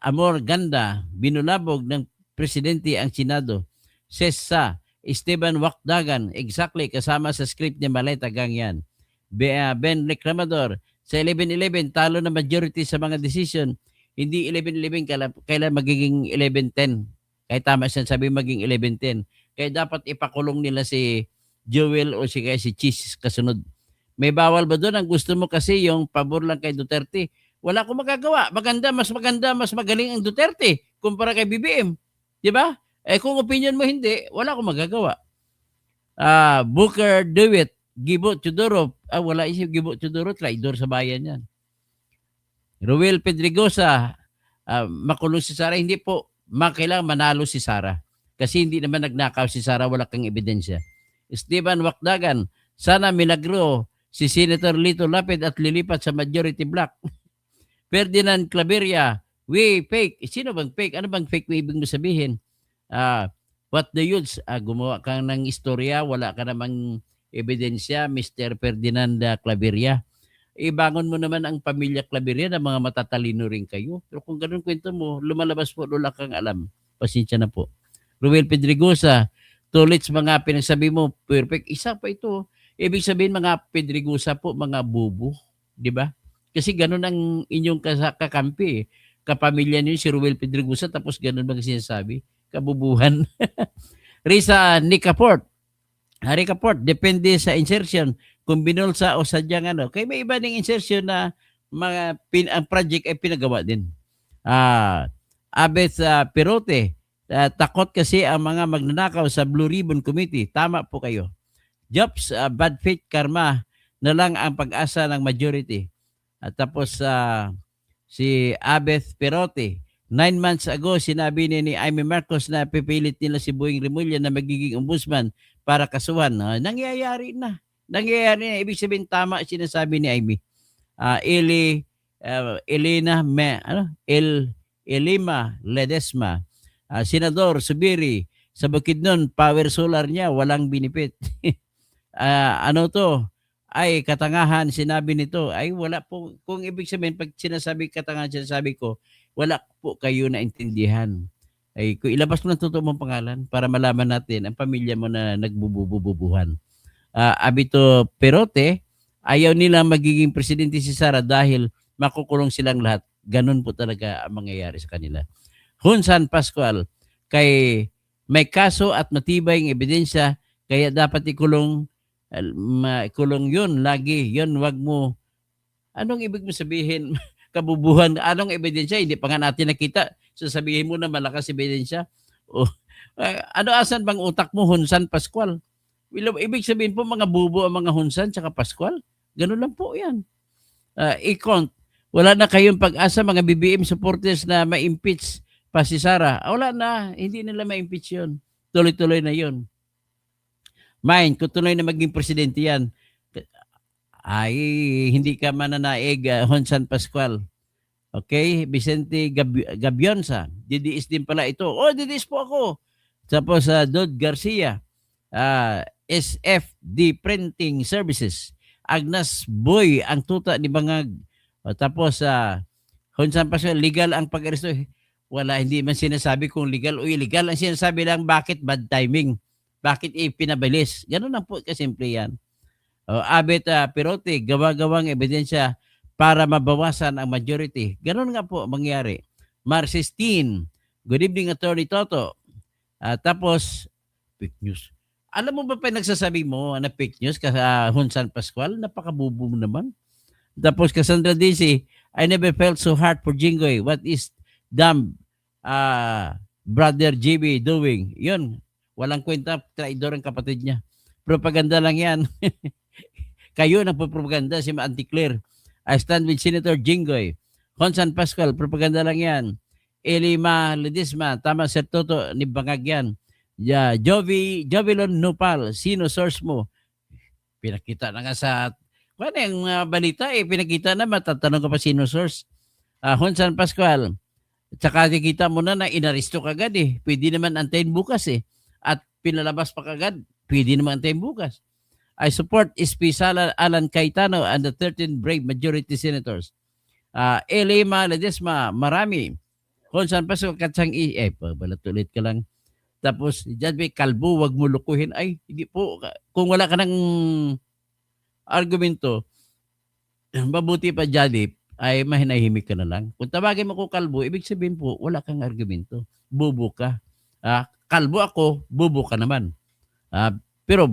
[SPEAKER 1] Amor Ganda, binulabog ng presidente ang Senado. Sesa, Esteban Wakdagan, exactly, kasama sa script ni Maleta Gang yan. Ben Leclamador, sa 11-11, talo na majority sa mga decision. Hindi 11-11, kailan magiging 11-10. Kaya tama siya sabi maging 11-10. Kaya dapat ipakulong nila si Joel o si Cheese kasunod. May bawal ba doon? Ang gusto mo kasi yung pabor lang kay Duterte. Wala akong magagawa. Mas magaling ang Duterte kumpara kay BBM. Di ba? Kung opinion mo hindi, wala akong magagawa. Booker Dewitt, Gibo Tudorov. Wala isip Gibo Tudorov, traidor sa bayan yan. Ruel Pedregosa, makulong si Sara. Hindi po, kailangan manalo si Sara. Kasi hindi naman nagnakaw si Sara, wala kang ebidensya. Esteban Wakdagan, sana milagro si Senator Lito Lapid at lilipat sa majority block. Ferdinand Claveria, we fake. Sino bang fake? Ano bang fake mo ibig mo sabihin? What the youths? Gumawa ka ng istorya, wala ka namang ebidensya, Mr. Ferdinand Claveria. Ibangon mo naman ang pamilya Claveria na mga matatalino rin kayo. Pero kung ganun kwento mo, lumalabas po, wala kang alam. Pasensya na po. Ruel Pedregosa, tulits mga pinagsabi mo, perfect. Isa pa ito. Ibig sabihin mga Pedregosa po, mga bubo. Di ba? Kasi ganun ang inyong kakampi. Kapamilya niyo si Ruel Pedregosa tapos ganun bang sinasabi? Kabubuhan. Risa Nicaport. Nicaport, depende sa insertion. Kung binulsa o sadyang ano. Kaya may iba ding insertion na ang project ay pinagawa din. Abet Perote, takot kasi ang mga magnanakaw sa Blue Ribbon Committee. Tama po kayo. Jobs, bad faith karma na lang ang pag-asa ng majority. At tapos si Abeth Perote, 9 months ago sinabi ni Amy Marcos na pipilit nila si Boying Remulla na magiging ombudsman para kasuhan. Nangyayari na. Ibig sabihin tama sinasabi ni Amy. Elima Ledesma, Senador Subiri, sa Bukidnon, power solar niya, walang benefit. Ay katangahan, sinabi nito, ay wala po, kung ibig sabihin, pag sinasabi katangahan, sinasabi ko, wala po kayo na intindihan. Ay, kung ilabas mo ng totoo mong pangalan para malaman natin ang pamilya mo na nagbubububuhan. Abito Perote, ayaw nila magiging presidente si Sara dahil makukulong silang lahat. Ganun po talaga ang mangyayari sa kanila. Hunsan Pascual, kay may kaso at matibay ng ebidensya, kaya dapat ikulong yun lagi. Yun, wag mo. Anong ibig mo sabihin? Kabubuhan. Anong ebidensya? Hindi pa nga natin nakita. Sasabihin mo na malakas ebidensya. Asan bang utak mo, Hunsan Pascual? Ibig sabihin po mga bubo ang mga Hunsan tsaka Pascual? Ganun lang po yan. Wala na kayong pag-asa mga BBM supporters na ma-impeach pa si Sara, wala na, hindi nila ma-impeach yun. Tuloy-tuloy na yun. Mine, kung tuloy na maging presidente yan, ay hindi ka mananaig, Honsan Pascual. Okay? Vicente Gabionsa, DDS din pala ito. Oh, DDS po ako. Tapos Dod Garcia, SFD Printing Services. Agnes Boy, ang tuta ni Bangag. Tapos Honsan Pascual, legal ang pag-aresto. Wala, hindi man sinasabi kung legal o illegal. Ang sinasabi lang, bakit bad timing? Bakit pinabilis? Ganun lang po kasimple yan. Abet Perote, gawa-gawang ebidensya para mabawasan ang majority. Ganun nga po mangyari. Marcestine, good evening Attorney Toto. Tapos, fake news. Alam mo ba pa nagsasabi mo na fake news ka Honsan Pascual? Napakabubo mo naman. Tapos Cassandra DC, I never felt so hard for Jinggoy. What is damn brother JB doing? Yun, walang kwenta, traidor ang kapatid niya. Propaganda lang yan. Kayo nagpropaganda, si Auntie Claire. I stand with Senator Jinggoy. Honsan Pascual, propaganda lang yan. Elima Ledesma, tama Sir Toto, ni Bangag yan. Jovilon Nopal, sino source mo? Pinakita na nga sa kung ano yung balita, pinakita na, matatanong ka pa sino source. Honsan Pascual, tsaka nakikita mo na inaresto ka agad eh. Pwede naman antayin bukas eh. At pinalabas pa kagad, pwede naman antayin bukas. I support SP Alan Cayetano and the 13 brave majority senators. Elima Ledesma, marami. Honsan Pascual, katsang balat ulit ka lang. Tapos, dyan may kalbo, wag mo lukuhin. Ay, hindi po. Kung wala ka ng argumento, mabuti pa dyan ay mahinahimik ka na lang. Kung tawagin mo ko kalbo, ibig sabihin po, wala kang argumento. Bubo ka. Kalbo ako, bubo ka naman. Pero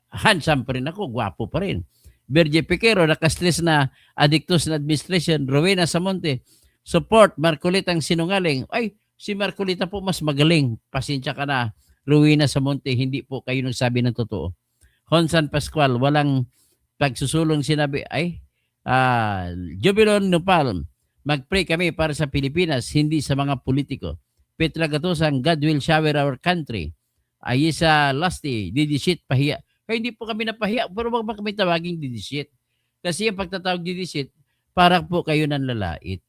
[SPEAKER 1] handsome pa rin ako, gwapo pa rin. Berge Piquero, nakastress na adictos na administration. Rowena Samonte, support Marcolita ang sinungaling. Ay, si Marcolita po mas magaling. Pasensya ka na, Rowena Samonte, hindi po kayo nagsabi ng totoo. Honsan Pascual, walang pagsusulong sinabi, Jubilon Nopal, mag-pray kami para sa Pilipinas, hindi sa mga politiko. Petra Gatosang, God will shower our country. Ayisa Lasti, didishit, pahiya. Kaya hindi po kami napahiya, pero wag kami tawaging didishit. Kasi yung pagtatawag didishit, para po kayo ng lalait.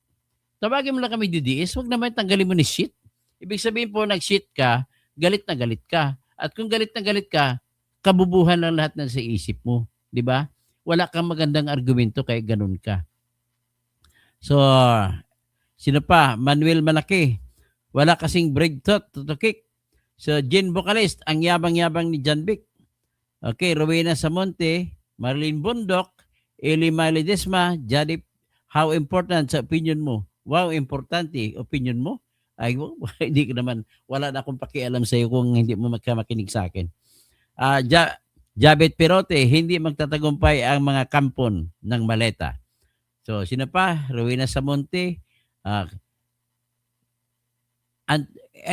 [SPEAKER 1] Tawagin mo lang kami didiis, wag naman tanggalin mo ni shit. Ibig sabihin po, nag-shit ka, galit na galit ka. At kung galit na galit ka, kabubuhan lang lahat ng sa isip mo. Di ba? Wala kang magandang argumento kaya ganun ka. So, sino pa? Manuel Malaki. Wala kasing breakthrough to kick. So, Jen Vocalist, ang yabang-yabang ni John Vic. Okay, Rowena Samonte, Marlene Bondok, Elima Ledesma, Jadip, how important sa opinion mo? Wow, importante. Opinion mo? Ay, hindi ko naman, wala na akong pakialam sa iyo kung hindi mo makinig sa akin. Jabet Perote, hindi magtatagumpay ang mga kampon ng maleta. So, sino pa? Rowena Samonte.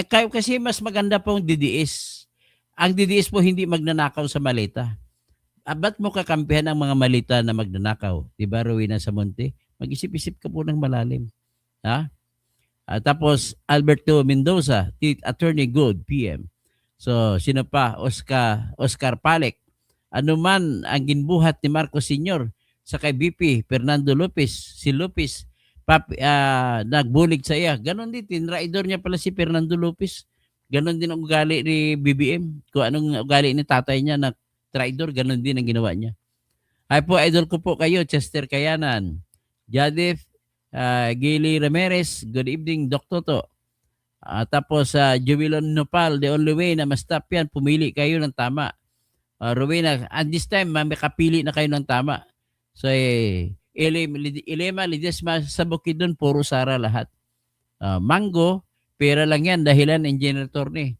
[SPEAKER 1] Kayo kasi mas maganda pong DDS. Ang DDS po hindi magnanakaw sa maleta. Ba't mo kakampihan ang mga malita na magnanakaw? Diba, Rowena Samonte? Mag-isip-isip ka po ng malalim. Ha? Tapos, Alberto Mendoza, Attorney Good, PM. So, sino pa? Oscar Palek. Ano man ang ginbuhat ni Marcos Sr. sa kay BP, Fernando Lopez, si Lopez, nagbulig sa iya. Ganon din, tinraidor niya pala si Fernando Lopez. Ganon din ang ugali ni BBM. Kung anong ugali ni tatay niya na traidor, ganon din ang ginawa niya. Ay po, idol ko po kayo, Chester Kayanan. Jadef, Gili Ramirez, good evening, Dr. To. Tapos, Jubilon Nopal, the only way na ma-stop yan, pumili kayo ng tama. Rowena, at this time, makapili na kayo ng tama. So, Elema, Ledesma, sa Bukidnon, puro Sara lahat. Mango, pera lang yan, dahilan engineer Torne.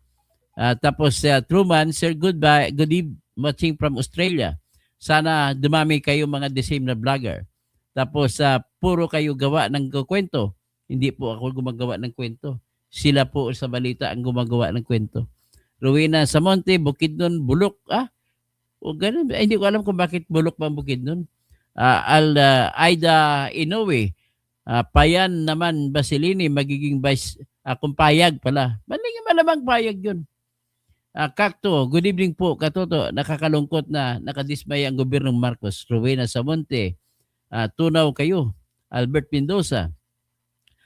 [SPEAKER 1] Tapos, Truman, sir, goodbye, good evening, watching from Australia. Sana dumami kayo mga the same na vlogger. Tapos, puro kayo gawa ng kwento. Hindi po ako gumagawa ng kwento. Sila po sa balita ang gumagawa ng kwento. Rowena Samonte, Bukidnon, Bulok. O ganun. Hindi ko alam kung bakit Bulok ba ang Bukidnon. Aida Inoue, Payan naman Basilini, magiging vice Kung payag pala. Malamang payag yun. Kakto, good evening po, Katoto. Nakakalungkot na nakadismay ang gobyernong Marcos. Rowena Samonte, tunaw kayo. Albert Mendoza.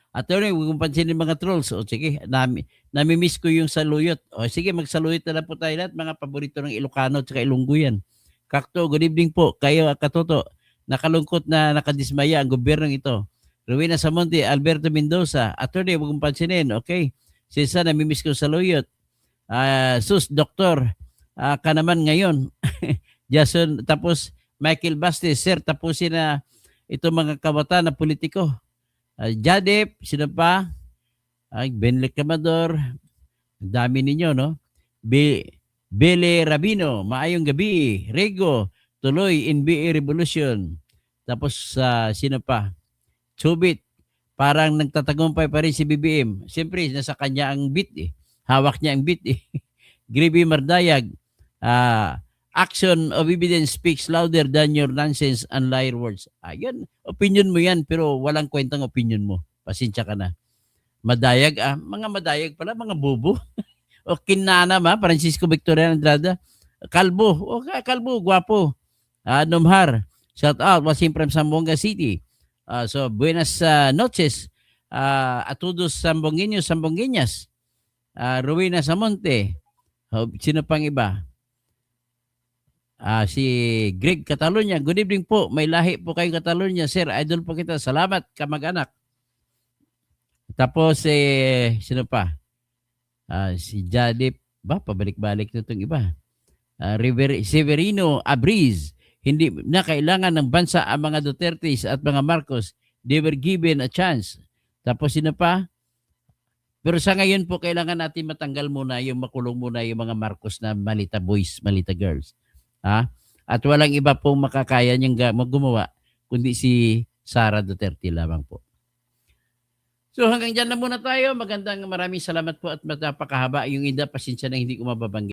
[SPEAKER 1] Attorney, huwag mong pansinin mga trolls. O sige, namimiss ko yung saluyot. O sige, magsaluyot na lang po tayo lahat. Mga paborito ng Ilocano at Ilonggo yan. Kakto, good evening po. Kayo, Katoto. Nakalungkot na nakadismaya ang gobyernong ito. Rowena Samonte, Alberto Mendoza. Attorney, huwag mong pansinin. Okay. Sisa, namimiss ko saluyot. Sus, doktor, ka naman ngayon. Jason, tapos Michael Bastis, sir, tapusin na itong mga kabataan na politiko. Jadep, sino pa? Benlek Camador, ang dami ninyo, no? Bele Rabino, maayong gabi. Rego, tuloy, NBA Revolution. Tapos, sino pa? Chubit, parang nagtatagumpay pa rin si BBM. Siyempre, nasa kanya ang beat eh. Hawak niya ang beat eh. Griby Mardayag, action of evidence speaks louder than your nonsense and liar words. Yun, opinion mo yan, pero walang kwentang opinion mo. Pasensya ka na. Madayag, mga madayag pala, mga bobo. O Kinana Francisco Victoria Andrada. Kalbo, Kalbo, guwapo. Numhar, shout out, Wasim from Zamboanga City. So, buenas noches a todos Zambongueños, Zambongueñas. Rowena Samonte. Sino pang iba? Si Greg Catalonia. Good evening po. May lahi po kayong Catalonia. Sir, idol po kita. Salamat, kamag-anak. Tapos, sino pa? Si Jadip. Pabalik-balik na itong iba. Severino Abriz. Hindi na kailangan ng bansa ang mga Dutertes at mga Marcos. They were given a chance. Tapos, sino pa? Pero sa ngayon po, kailangan natin matanggal muna makulong muna yung mga Marcos na malita boys, malita girls. At walang iba pong makakaya niyang gumawa, kundi si Sara Duterte lamang po. So hanggang dyan na muna tayo. Maraming salamat po at napakahaba yung pasensya na hindi ko mababanggit.